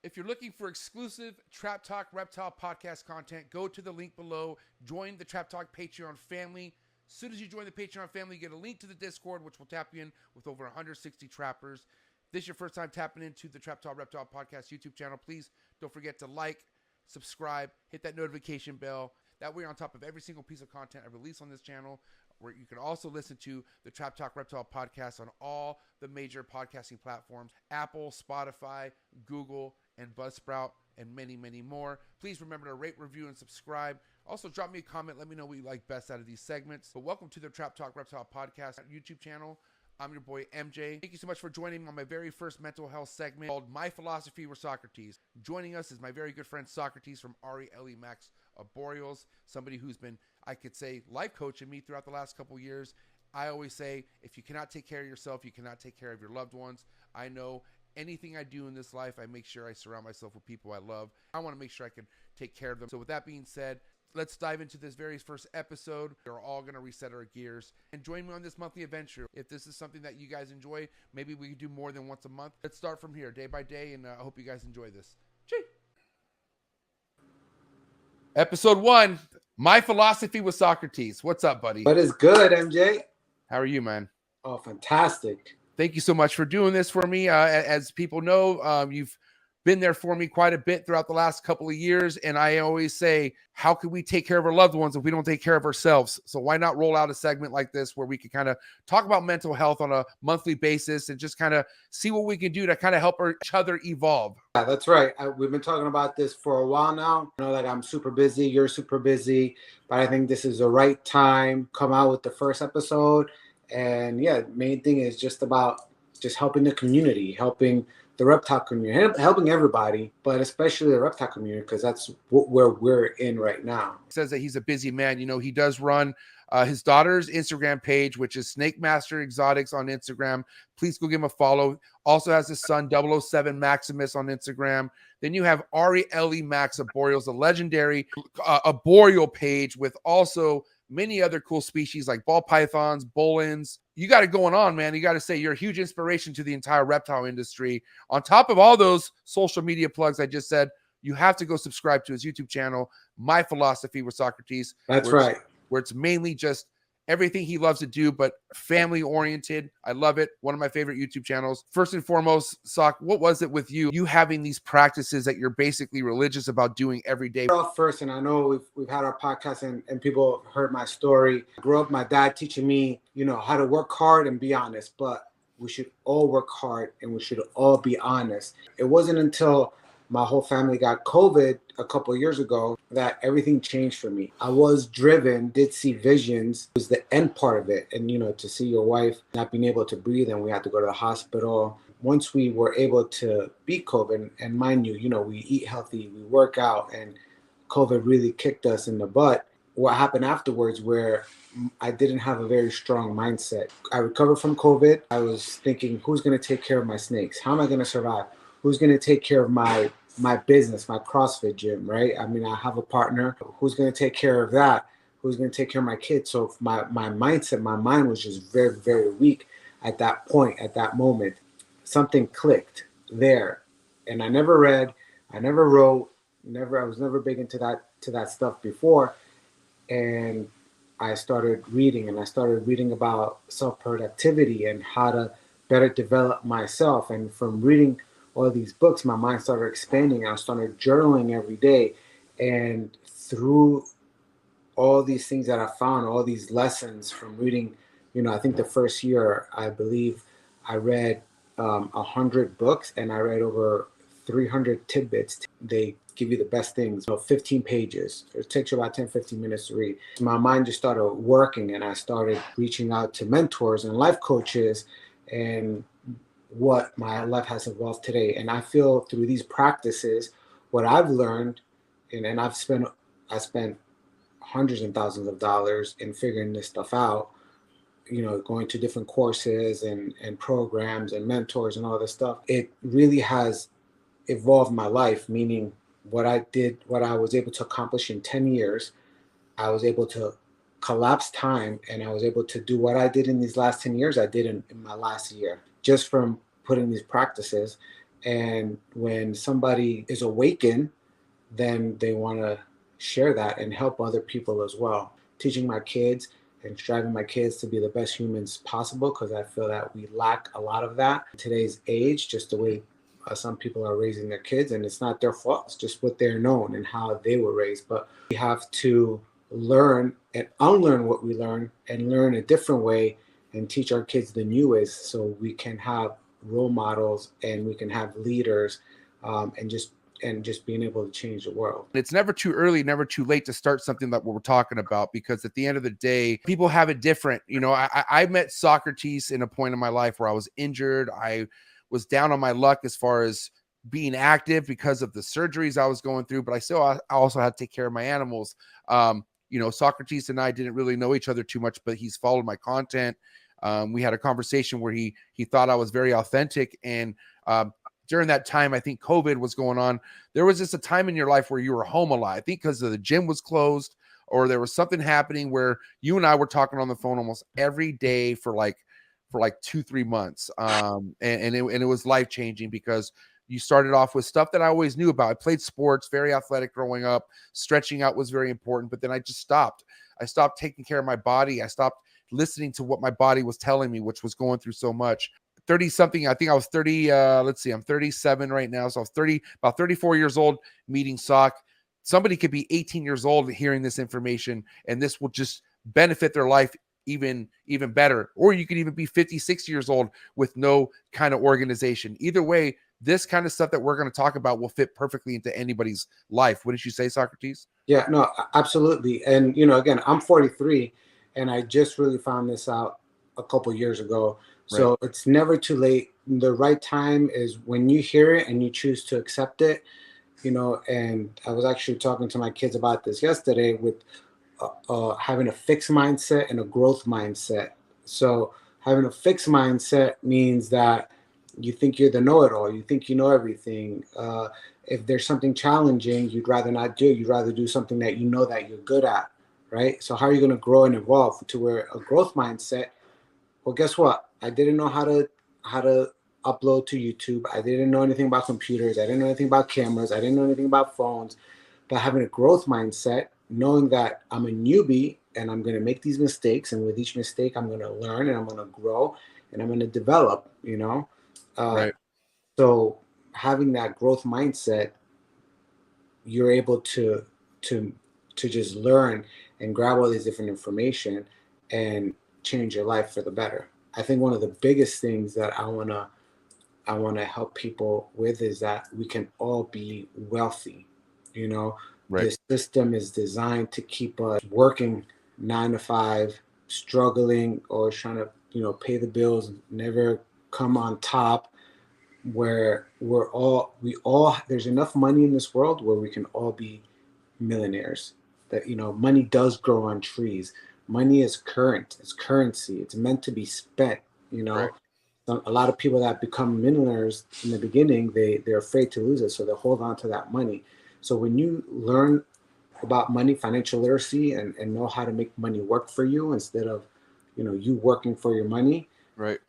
If you're looking for exclusive Trap Talk Reptile podcast content, go to the link below. Join the Trap Talk Patreon family. As soon as you join the Patreon family, you get a link to the Discord, which will tap you in with over 160 trappers. If this is your first time tapping into the Trap Talk Reptile podcast YouTube channel, please don't forget to like, subscribe, hit that notification bell. That way you're on top of every single piece of content I release on this channel, where you can also listen to the Trap Talk Reptile podcast on all the major podcasting platforms: Apple, Spotify, Google, and Buzzsprout, and many, many more. Please remember to rate, review, and subscribe. Also, drop me a comment. Let me know what you like best out of these segments. But welcome to the Trap Talk Reptile podcast YouTube channel. I'm your boy, MJ. Thank you so much for joining me on my very first mental health segment called My Philosophy with Socrates. Joining us is my very good friend Socrates from RE Max Boreals, somebody who's been, I could say, life coaching me throughout the last couple years. I always say, if you cannot take care of yourself, you cannot take care of your loved ones. I know anything I do in this life, I make sure I surround myself with people I love. I want to make sure I can take care of them. So with that being said, let's dive into this very first episode. We're all going to reset our gears and join me on this monthly adventure. If this is something that you guys enjoy, maybe we can do more than once a month. Let's start from here, day by day, and I hope you guys enjoy this. Cheers. Episode 1, My Philosophy with Socrates. What's up, buddy? What is good, MJ? How are you, man? Oh, fantastic. Thank you so much for doing this for me. As people know, you've been there for me quite a bit throughout the last couple of years. And I always say, how can we take care of our loved ones if we don't take care of ourselves? So why not roll out a segment like this where we can kind of talk about mental health on a monthly basis and just kind of see what we can do to kind of help each other evolve. Yeah, that's right. We've been talking about this for a while now. I know that I'm super busy. You're super busy. But I think this is the right time. Come out with the first episode. And yeah, main thing is just about just helping the community, helping the reptile community, helping everybody, but especially the reptile community, because that's where we're in right now. He says that he's a busy man. You know, he does run his daughter's Instagram page, which is Snake Master Exotics on Instagram. Please go give him a follow. Also has his son 007 Maximus on Instagram. Then you have RE Max Boreals, a legendary arboreal page with also many other cool species like ball pythons, bolins. You got it going on, man. You got to say you're a huge inspiration to the entire reptile industry. On top of all those social media plugs I just said, you have to go subscribe to his YouTube channel, My Philosophy with Socrates. That's right. Where it's mainly just everything he loves to do, but family oriented. I love it. One of my favorite YouTube channels. First and foremost, Sock, what was it with you having these practices that you're basically religious about doing every day? First, and I know we've had our podcast and people have heard my story. I grew up, my dad teaching me, how to work hard and be honest, but we should all work hard and we should all be honest. It wasn't until my whole family got COVID a couple of years ago that everything changed for me. I was driven, did see visions. It was the end part of it. And, to see your wife not being able to breathe and we had to go to the hospital. Once we were able to beat COVID, and mind you, we eat healthy, we work out, and COVID really kicked us in the butt. What happened afterwards where I didn't have a very strong mindset. I recovered from COVID. I was thinking, who's going to take care of my snakes? How am I going to survive? Who's going to take care of my business, my CrossFit gym, right? I mean, I have a partner. Who's going to take care of that? Who's going to take care of my kids? So my mindset, my mind was just very, very weak at that point, at that moment. Something clicked there. And I never read, I never wrote, I was never big into that stuff before. And I started reading, about self-productivity and how to better develop myself. And from reading all these books, my mind started expanding. I started journaling every day. And through all these things that I found, all these lessons from reading, I think the first year, I believe I read 100 books and I read over 300 tidbits. They give you the best things, 15 pages. It takes you about 10, 15 minutes to read. My mind just started working and I started reaching out to mentors and life coaches and what my life has evolved today. And I feel through these practices, what I've learned, and I spent hundreds and thousands of dollars in figuring this stuff out, going to different courses and programs and mentors and all this stuff. It really has evolved my life, meaning what I was able to accomplish in 10 years, I was able to collapse time and I was able to do what I did in these last 10 years, I did in my last year, just from putting these practices. And when somebody is awakened, then they want to share that and help other people as well. Teaching my kids and striving my kids to be the best humans possible, because I feel that we lack a lot of that in today's age, just the way some people are raising their kids, and it's not their fault. It's just what they're known and how they were raised. But we have to learn and unlearn what we learn and learn a different way and teach our kids the new ways, so we can have role models and we can have leaders, and just being able to change the world. It's never too early, never too late to start something like what we're talking about, because at the end of the day, people have it different. You know, I met Socrates in a point in my life where I was injured. I was down on my luck as far as being active because of the surgeries I was going through, but I also had to take care of my animals. You know, Socrates and I didn't really know each other too much, but he's followed my content. We had a conversation where he thought I was very authentic, and during that time, I think COVID was going on. There was just a time in your life where you were home a lot. I think because the gym was closed, or there was something happening where you and I were talking on the phone almost every day for like 2-3 months. And it was life changing, because you started off with stuff that I always knew about. I played sports, very athletic growing up. Stretching out was very important, but then I just stopped. I stopped taking care of my body. I stopped listening to what my body was telling me, which was going through so much. 30 something, I think I was 30, let's see, I'm 37 right now. So I was about 34 years old meeting Sock. Somebody could be 18 years old hearing this information, and this will just benefit their life even better. Or you could even be 56 years old with no kind of organization. Either way, this kind of stuff that we're going to talk about will fit perfectly into anybody's life. What did you say, Socrates? Yeah, no, absolutely. And, you know, again, I'm 43, and I just really found this out a couple years ago. So Right. it's never too late. The right time is when you hear it and you choose to accept it, you know. And I was actually talking to my kids about this yesterday with having a fixed mindset and a growth mindset. So having a fixed mindset means that you think you're the know-it-all. You think you know everything. If there's something challenging, you'd rather not do. You'd rather do something that you know that you're good at, right? So how are you going to grow and evolve to where a growth mindset? Well, guess what? I didn't know how to upload to YouTube. I didn't know anything about computers. I didn't know anything about cameras. I didn't know anything about phones. But having a growth mindset, knowing that I'm a newbie and I'm going to make these mistakes, and with each mistake, I'm going to learn and I'm going to grow and I'm going to develop, you know? Right. So having that growth mindset, you're able to just learn and grab all these different information and change your life for the better. I think one of the biggest things that I wanna help people with is that we can all be wealthy. You know, Right. this system is designed to keep us working 9 to 5, struggling or trying to, you know, pay the bills, never come on top, where we all there's enough money in this world where we can all be millionaires. That, you know, money does grow on trees. Money is current. It's currency. It's meant to be spent. You know, Right. a lot of people that become millionaires in the beginning, they're afraid to lose it, so they hold on to that money. So when you learn about money, financial literacy, and know how to make money work for you instead of, you know, you working for your money, Right.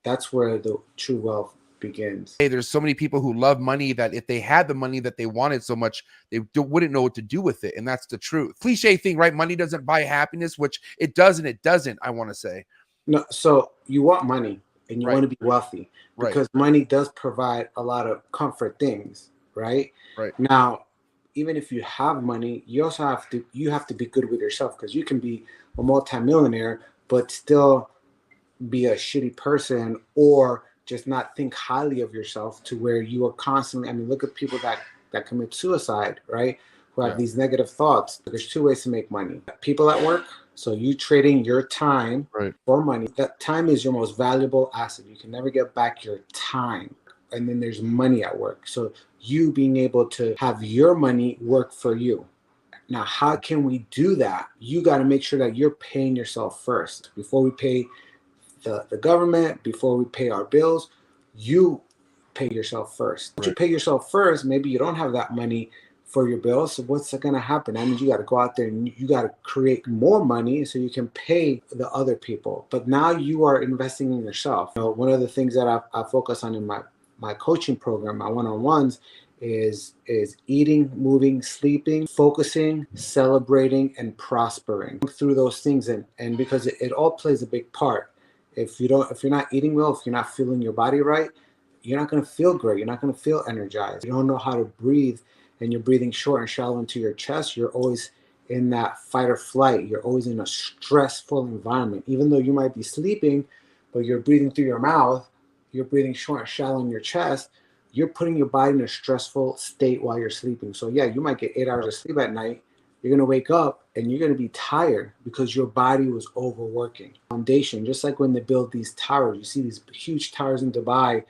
that's where the true wealth begins. Hey, there's so many people who love money that if they had the money that they wanted so much, they wouldn't know what to do with it. And that's the truth. Cliche thing, right? Money doesn't buy happiness, which it doesn't. It doesn't, I want to say. No, so you want money and you Right. want to be wealthy, Right. because money does provide a lot of comfort things, right? Right. Now, even if you have money, you also have to be good with yourself, because you can be a multimillionaire but still be a shitty person, or just not think highly of yourself to where you are constantly, I mean, look at people that commit suicide, right? Who have Yeah. these negative thoughts. There's two ways to make money. People at work, so you trading your time Right. for money. That time is your most valuable asset. You can never get back your time. And then there's money at work. So you being able to have your money work for you. Now, how can we do that? You got to make sure that you're paying yourself first. Before we pay the government, before we pay our bills, you pay yourself first. Once you pay yourself first, maybe you don't have that money for your bills. So what's going to happen? I mean, you got to go out there and you got to create more money so you can pay the other people. But now you are investing in yourself. You know, one of the things that I focus on in my my coaching program, my one-on-ones, is eating, moving, sleeping, focusing, celebrating, and prospering through those things. And because it all plays a big part. If you're not eating well, if you're not feeling your body right, you're not going to feel great. You're not going to feel energized. You don't know how to breathe, and you're breathing short and shallow into your chest. You're always in that fight or flight. You're always in a stressful environment. Even though you might be sleeping, but you're breathing through your mouth, you're breathing short and shallow in your chest, you're putting your body in a stressful state while you're sleeping. So yeah, you might get 8 hours of sleep at night. You're going to wake up and you're going to be tired because your body was overworking. Foundation, just like when they build these towers, you see these huge towers in Dubai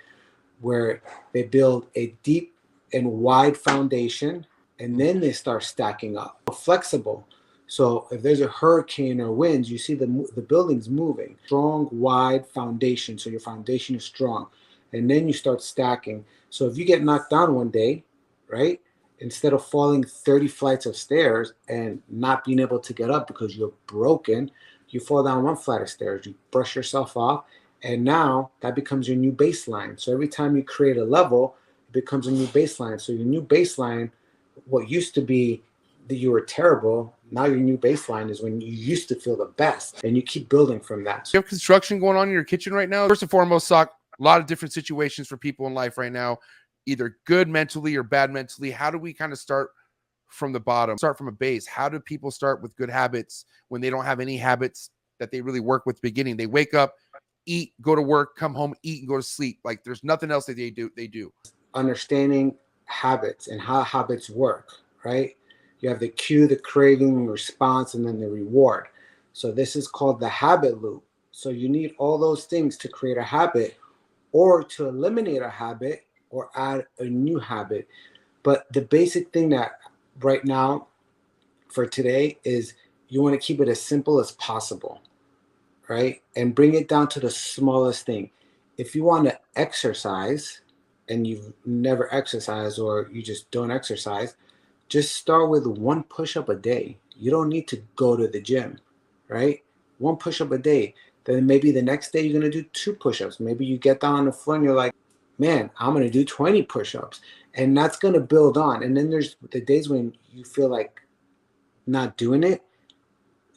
where they build a deep and wide foundation, and then they start stacking up. Flexible. So if there's a hurricane or winds, you see the buildings moving. Strong, wide foundation. So your foundation is strong. And then you start stacking. So if you get knocked down one day, right, instead of falling 30 flights of stairs and not being able to get up because you're broken, you fall down one flight of stairs. You brush yourself off. And now that becomes your new baseline. So every time you create a level, it becomes a new baseline. So your new baseline, what used to be that you were terrible, now your new baseline is when you used to feel the best, and you keep building from that. You have construction going on in your kitchen right now? First and foremost, Sock, a lot of different situations for people in life right now, either good mentally or bad mentally. How do we kind of start from the bottom, start from a base? How do people start with good habits when they don't have any habits that they really work with beginning? They wake up, eat, go to work, come home, eat, and go to sleep. Like there's nothing else that they do. Understanding habits and how habits work, right? You have the cue, the craving, response, and then the reward. So this is called the habit loop. So you need all those things to create a habit or to eliminate a habit or add a new habit. But the basic thing that right now for today is you want to keep it as simple as possible, right? And bring it down to the smallest thing. If you want to exercise and you've never exercised or you just don't exercise, just start with one push-up a day. You don't need to go to the gym, right? One push-up a day. Then maybe the next day you're going to do 2 push-ups. Maybe you get down on the floor and you're like, man, I'm going to do 20 push-ups. And that's going to build on. And then there's the days when you feel like not doing it.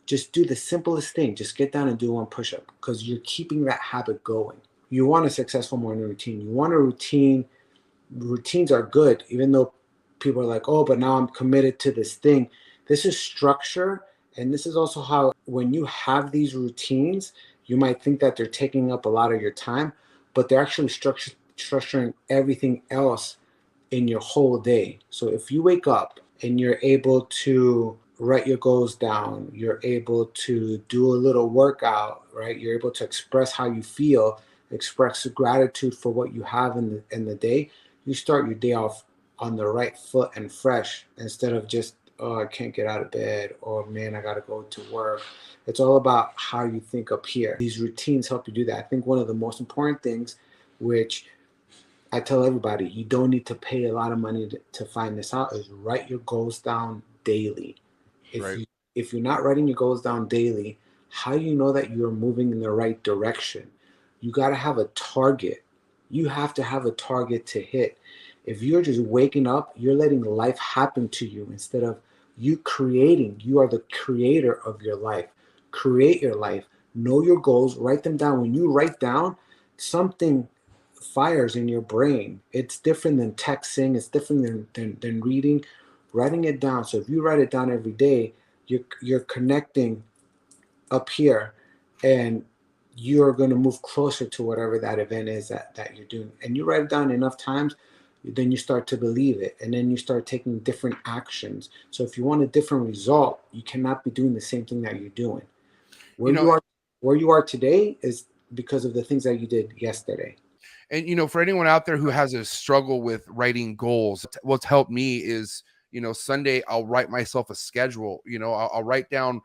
Just do the simplest thing. Just get down and do 1 push-up because you're keeping that habit going. You want a successful morning routine. You want a routine. Routines are good, even though people are like, oh, but now I'm committed to this thing. This is structure. And this is also how when you have these routines, you might think that they're taking up a lot of your time, but they're actually structuring everything else in your whole day. So if you wake up and you're able to write your goals down, you're able to do a little workout, right? You're able to express how you feel, express gratitude for what you have in the day. You start your day off on the right foot and fresh instead of just, oh, I can't get out of bed, or man, I gotta go to work. It's all about how you think up here. These routines help you do that. I think one of the most important things, which I tell everybody, you don't need to pay a lot of money to find this out, is write your goals down daily. If you're not writing your goals down daily, how do you know that you're moving in the right direction? You got to have a target. You have to have a target to hit. If you're just waking up, you're letting life happen to you instead of you creating. You are the creator of your life. Create your life. Know your goals. Write them down. When you write down, something fires in your brain. It's different than texting. It's different than reading. Writing it down. So if you write it down every day, you're connecting up here, and you're going to move closer to whatever that event is that you're doing. And you write it down enough times, then you start to believe it, and then you start taking different actions. So if you want a different result, you cannot be doing the same thing that you're doing. Where you are today is because of the things that you did yesterday. And for anyone out there who has a struggle with writing goals, what's helped me is, Sunday I'll write myself a schedule. I'll write down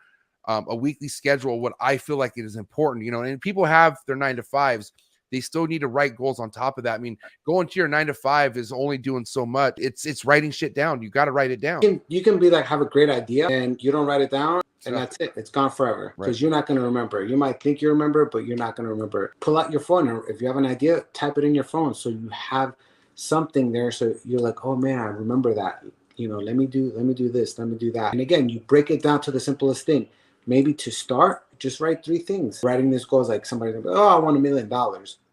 a weekly schedule, what I feel like it is important. And people have their 9-to-5s. They still need to write goals on top of that. I mean, going to your 9-to-5 is only doing so much. It's writing shit down. You got to write it down. You can be like, have a great idea and you don't write it down. And that's it. It's gone forever because Right. you're not going to remember. You might think you remember, but you're not going to remember. Pull out your phone, and if you have an idea, type it in your phone so you have something there. So you're like, oh man, I remember that. You know, let me do this, let me do that. And again, you break it down to the simplest thing. Maybe to start, just write 3 things. Writing this goal is like somebody, oh, I want $1 million.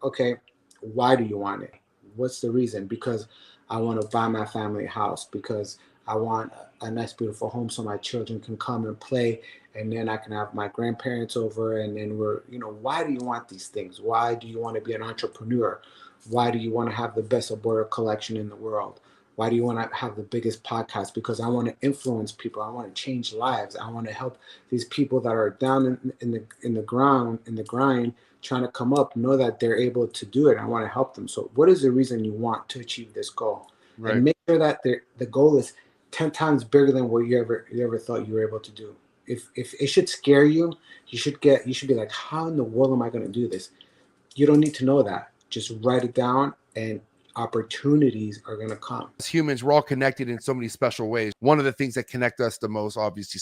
Okay, why do you want it? What's the reason? Because I want to buy my family a house. Because I want a nice, beautiful home so my children can come and play, and then I can have my grandparents over, and then why do you want these things? Why do you want to be an entrepreneur? Why do you want to have the best aborted collection in the world? Why do you want to have the biggest podcast? Because I want to influence people. I want to change lives. I want to help these people that are down in the grind, trying to come up, know that they're able to do it. I want to help them. So what is the reason you want to achieve this goal? Right. And make sure that the goal is 10 times bigger than what you ever thought you were able to do. If it should scare you, you should be like, how in the world am I going to do this? You don't need to know that. Just write it down, and opportunities are going to come. As humans, we're all connected in so many special ways. One of the things that connect us the most, obviously,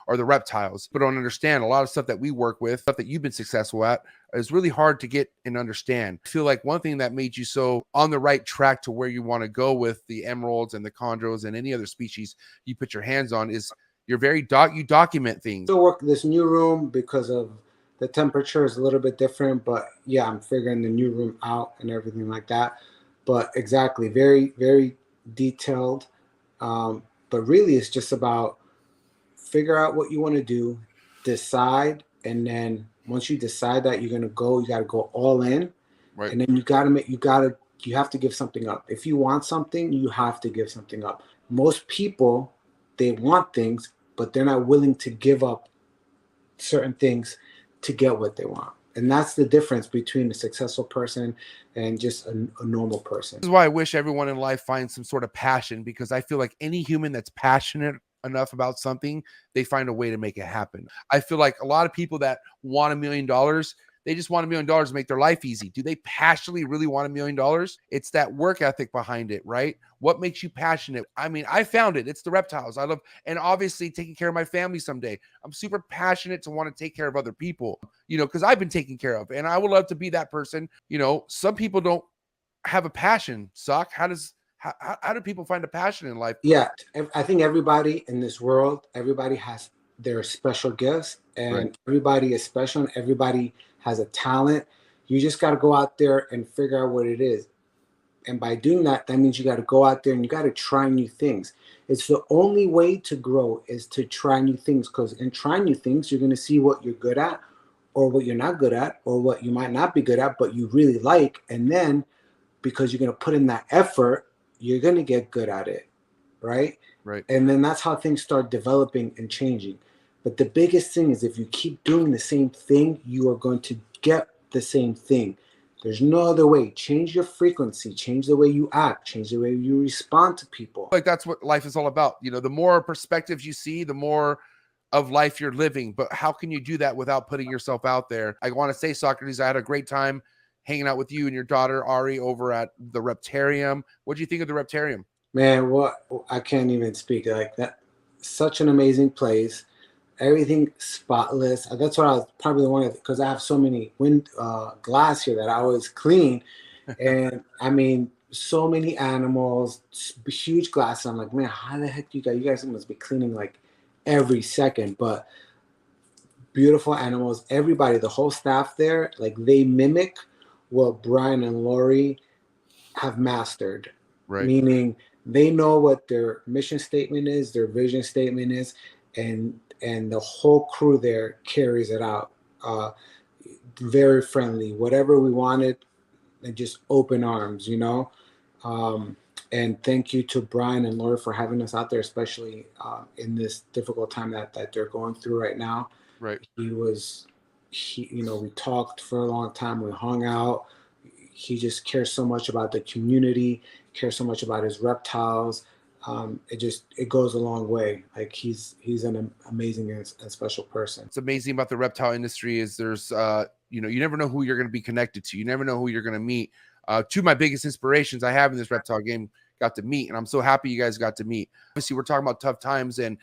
are the reptiles. But don't understand a lot of stuff that we work with, stuff that you've been successful at, is really hard to get and understand. I feel like one thing that made you so on the right track to where you want to go with the emeralds and the chondros and any other species you put your hands on is you're very you document things. Still work this new room because of the temperature is a little bit different, but yeah, I'm figuring the new room out and everything like that. But exactly, very, very detailed. But really, it's just about figure out what you want to do, decide, and then once you decide that you're gonna go, you gotta go all in, Right. and then you have to give something up. If you want something, you have to give something up. Most people, they want things, but they're not willing to give up certain things to get what they want. And that's the difference between a successful person and just a normal person. This is why I wish everyone in life finds some sort of passion, because I feel like any human that's passionate enough about something, they find a way to make it happen. I feel like a lot of people that want $1 million, they just want $1 million to make their life easy. Do they passionately really want $1 million? It's that work ethic behind it, right? What makes you passionate? I mean, I found it. It's the reptiles. I love, and obviously taking care of my family someday. I'm super passionate to want to take care of other people, because I've been taken care of, and I would love to be that person. Some people don't have a passion. How do people find a passion in life? Yeah, I think everybody in this world, everybody has their special gifts, and Right. everybody is special, and everybody has a talent. You just got to go out there and figure out what it is. And by doing that, that means you got to go out there and you got to try new things. It's the only way to grow is to try new things, because in trying new things, you're going to see what you're good at or what you're not good at or what you might not be good at, but you really like. And then because you're going to put in that effort, you're going to get good at it. Right. Right. And then that's how things start developing and changing. But the biggest thing is if you keep doing the same thing, you are going to get the same thing. There's no other way. Change your frequency, change the way you act, change the way you respond to people. Like that's what life is all about. The more perspectives you see, the more of life you're living. But how can you do that without putting yourself out there? I want to say, Socrates, I had a great time hanging out with you and your daughter, Ari, over at the Reptarium. What do you think of the Reptarium? Man, I can't even speak like that. Such an amazing place. Everything spotless. That's what I was probably one of, because I have so many glass here that I always clean. And I mean, so many animals, huge glass. I'm like, man, how the heck you guys must be cleaning like every second. But beautiful animals, everybody, the whole staff there, like they mimic what Brian and Lori have mastered. Right. Meaning they know what their mission statement is, their vision statement is, and the whole crew there carries it out. Very friendly, whatever we wanted, and just open arms, and thank you to Brian and Laura for having us out there, especially in this difficult time that they're going through right now. Right. We talked for a long time, we hung out. He just cares so much about the community, cares so much about his reptiles. It goes a long way. Like he's an amazing and special person. What's amazing about the reptile industry is there's you never know who you're going to be connected to. You never know who you're going to meet. Two of my biggest inspirations I have in this reptile game got to meet, and I'm so happy you guys got to meet. Obviously, we're talking about tough times, and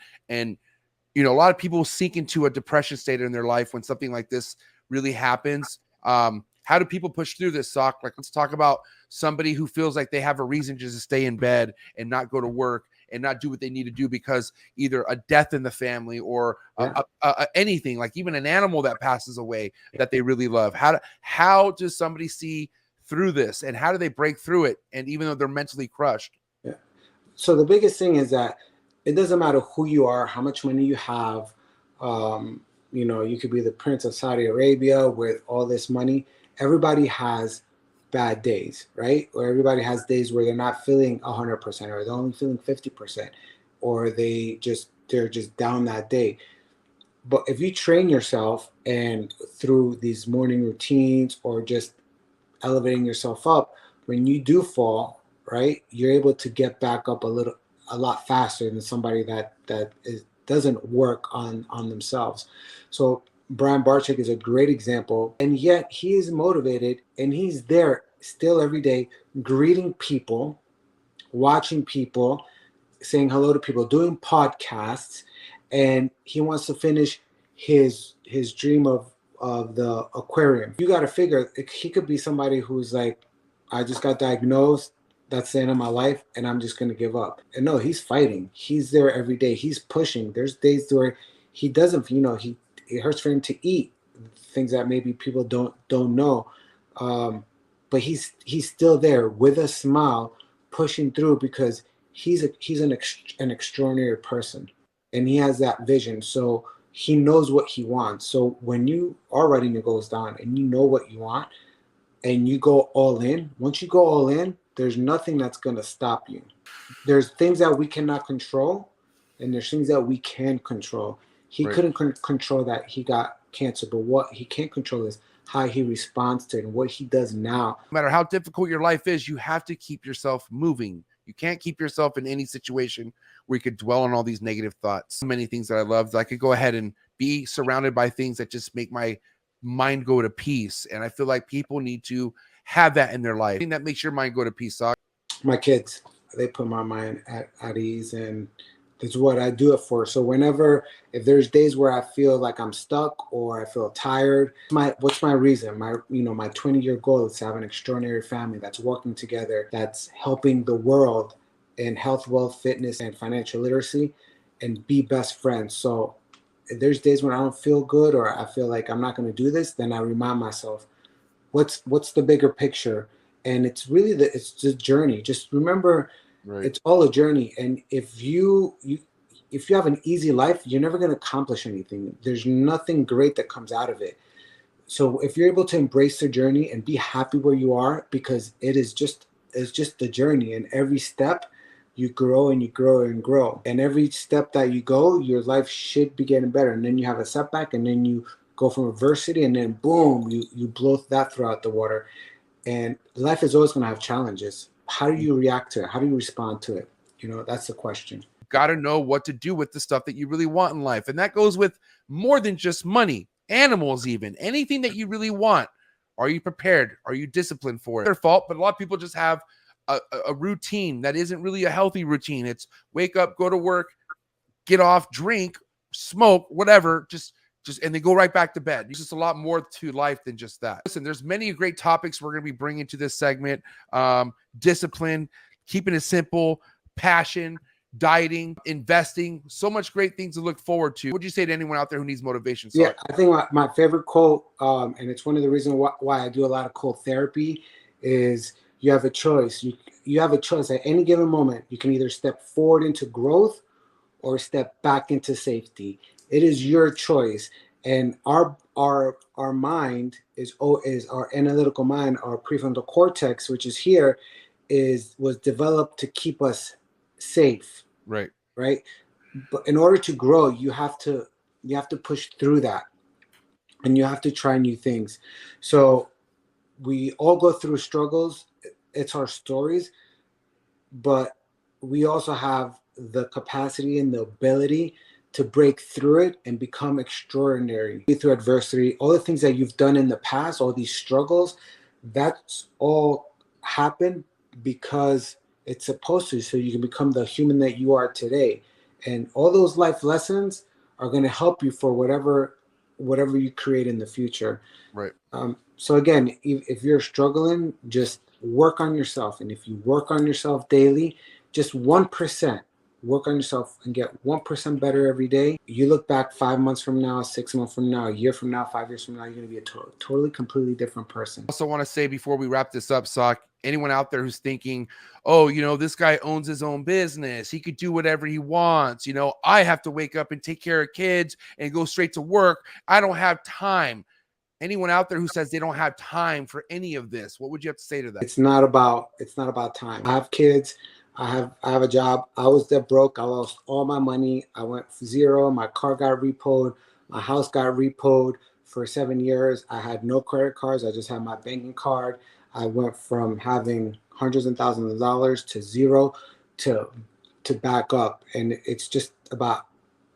you know, a lot of people sink into a depression state in their life when something like this really happens. How do people push through this, Sock? Like, let's talk about somebody who feels like they have a reason just to stay in bed and not go to work and not do what they need to do because either a death in the family or anything, like even an animal that passes away that they really love. How does somebody see through this, and how do they break through it? And even though they're mentally crushed. Yeah. So the biggest thing is that it doesn't matter who you are, how much money you have. You know, you could be the Prince of Saudi Arabia with all this money. Everybody has bad days, right? Or everybody has days where they're not feeling 100%, or they're only feeling 50%, or they're just down that day. But if you train yourself and through these morning routines or just elevating yourself up, when you do fall, right, you're able to get back up a lot faster than somebody that doesn't work on themselves. So Brian Barczyk is a great example, and yet he is motivated and he's there still every day, greeting people, watching people, saying hello to people, doing podcasts, and he wants to finish his dream of the aquarium. You got to figure he could be somebody who's like, I just got diagnosed, that's the end of my life, and I'm just going to give up. And no, he's fighting. He's there every day. He's pushing. There's days where he doesn't, you know, it hurts for him to eat things that maybe people don't know. But he's still there with a smile, pushing through, because he's an extraordinary person, and he has that vision. So he knows what he wants. So when you are writing your goals down and you know what you want and you go all in, once you go all in, there's nothing that's going to stop you. There's things that we cannot control, and there's things that we can control. He couldn't control that he got cancer, but what he can control is how he responds to it and what he does now. No matter how difficult your life is, you have to keep yourself moving. You can't keep yourself in any situation where you could dwell on all these negative thoughts. So many things that I love. I could go ahead and be surrounded by things that just make my mind go to peace. And I feel like people need to have that in their life. That makes your mind go to peace, Sock. My kids, they put my mind at ease, and that's what I do it for. So if there's days where I feel like I'm stuck or I feel tired, what's my reason? My 20-year goal is to have an extraordinary family that's working together, that's helping the world in health, wealth, fitness, and financial literacy, and be best friends. So if there's days when I don't feel good or I feel like I'm not going to do this, then I remind myself, what's the bigger picture? And it's really it's the journey. Just remember, it's all a journey. And if you have an easy life, you're never going to accomplish anything. There's nothing great that comes out of it. So if you're able to embrace the journey and be happy where you are, because it's just the journey, and every step you grow and you grow and grow. And every step that you go, your life should be getting better. And then you have a setback, and then you go from adversity, and then boom, you blow that throughout the water. And life is always going to have challenges. How do you react to it? How do you respond to it? You know, that's the question. Got to know what to do with the stuff that you really want in life. And that goes with more than just money, animals, even anything that you really want. Are you prepared? Are you disciplined for it? Their fault, but a lot of people just have a routine that isn't really a healthy routine. It's wake up, go to work, get off, drink, smoke, whatever, just and they go right back to bed. There's just a lot more to life than just that. Listen, there's many great topics we're going to be bringing to this segment. Discipline, keeping it simple, passion, dieting, investing, so much great things to look forward to. What would you say to anyone out there who needs motivation? Yeah, I think my favorite quote, and it's one of the reasons why I do a lot of cold therapy, is you have a choice. You have a choice at any given moment. You can either step forward into growth or step back into safety. It is your choice. And our mind is our analytical mind, our prefrontal cortex, which is here, was developed to keep us safe. Right. But in order to grow, you have to push through that, and you have to try new things. So we all go through struggles. It's our stories, but we also have the capacity and the ability to break through it and become extraordinary through adversity. All the things that you've done in the past, all these struggles, that's all happened because it's supposed to, so you can become the human that you are today. And all those life lessons are going to help you for whatever you create in the future. Right. So again, if you're struggling, just work on yourself. And if you work on yourself daily, just 1%, work on yourself and get 1% better every day. You look back 5 months from now, 6 months from now, a year from now, 5 years from now, you're going to be a totally, completely different person. I also want to say before we wrap this up, Sock, anyone out there who's thinking, oh, you know, this guy owns his own business, he could do whatever he wants, you know, I have to wake up and take care of kids and go straight to work, I don't have time. Anyone out there who says they don't have time for any of this, what would you have to say to that? It's not about time. I have kids. I have a job. I was dead broke. I lost all my money. I went zero. My car got repoed. My house got repoed for 7 years. I had no credit cards. I just had my banking card. I went from having hundreds and thousands of dollars to zero to back up. And it's just about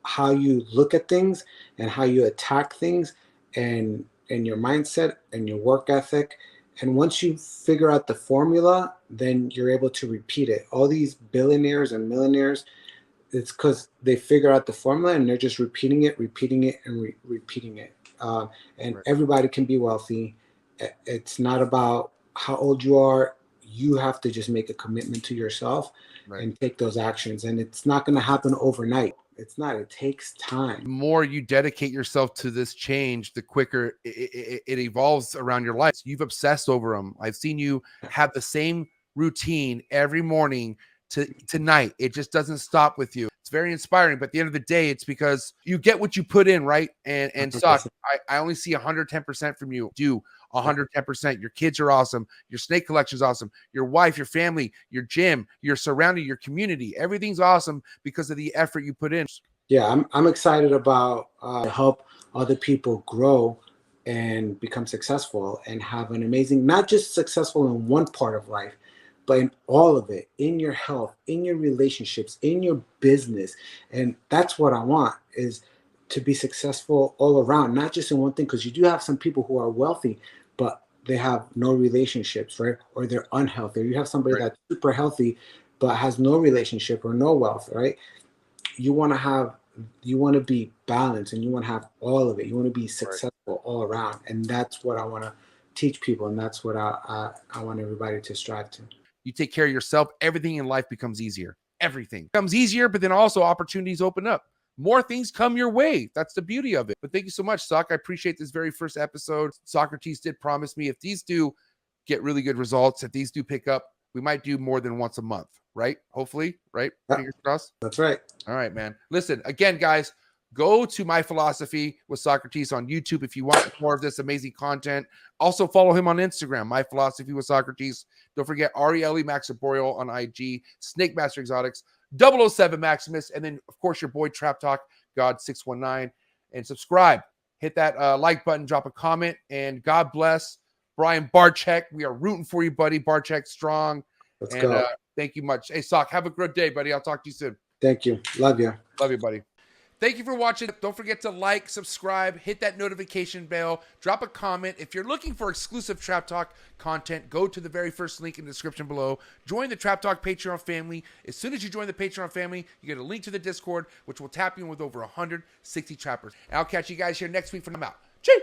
how you look at things and how you attack things and your mindset and your work ethic. And once you figure out the formula, then you're able to repeat it. All these billionaires and millionaires, it's because they figure out the formula and they're just repeating it, and repeating it. And right. Everybody can be wealthy. It's not about how old you are. You have to just make a commitment to yourself, right, and take those actions. And it's not going to happen overnight. It's not. It takes time. The more you dedicate yourself to this change, the quicker it evolves around your life. You've obsessed over them. I've seen you have the same routine every morning to night. It just doesn't stop with you. It's very inspiring. But at the end of the day, it's because you get what you put in, right? And Sock, I only see 110% from you. Do 110%. Your kids are awesome. Your snake collection is awesome. Your wife, your family, your gym, your surrounding, your community. Everything's awesome because of the effort you put in. Yeah, I'm excited about help other people grow and become successful and have an amazing, not just successful in one part of life, but in all of it, in your health, in your relationships, in your business. And that's what I want, is to be successful all around, not just in one thing, because you do have some people who are wealthy, but they have no relationships, right? Or they're unhealthy. Or you have somebody that's super healthy, but has no relationship or no wealth, right? You want to be balanced, and you want to have all of it. You want to be successful all around. And that's what I want to teach people. And that's what I want everybody to strive to. You take care of yourself, everything in life becomes easier. Everything becomes easier, but then also opportunities open up. More things come your way. That's the beauty of it. But thank you so much, Sock. I appreciate this very first episode. Socrates did promise me if these do get really good results, if these do pick up, we might do more than once a month, right? Hopefully, right? Fingers crossed. That's right. All right, man. Listen, again, guys, go to My Philosophy with Socrates on YouTube if you want more of this amazing content. Also follow him on Instagram, My Philosophy with Socrates. Don't forget Arieli Maxaboreal on IG, Snake Master Exotics, 007 Maximus, and then, of course, your boy Trap Talk God 619. And subscribe. Hit that like button, drop a comment, and God bless Brian Barczyk. We are rooting for you, buddy. Barczyk strong. Let's go. Thank you much. Hey, Sock, have a good day, buddy. I'll talk to you soon. Thank you. Love you. Love you, buddy. Thank you for watching. Don't forget to like, subscribe, hit that notification bell, drop a comment. If you're looking for exclusive Trap Talk content, go to the very first link in the description below. Join the Trap Talk Patreon family. As soon as you join the Patreon family, you get a link to the Discord, which will tap you in with over 160 trappers. And I'll catch you guys here next week from I'm out. Cheers.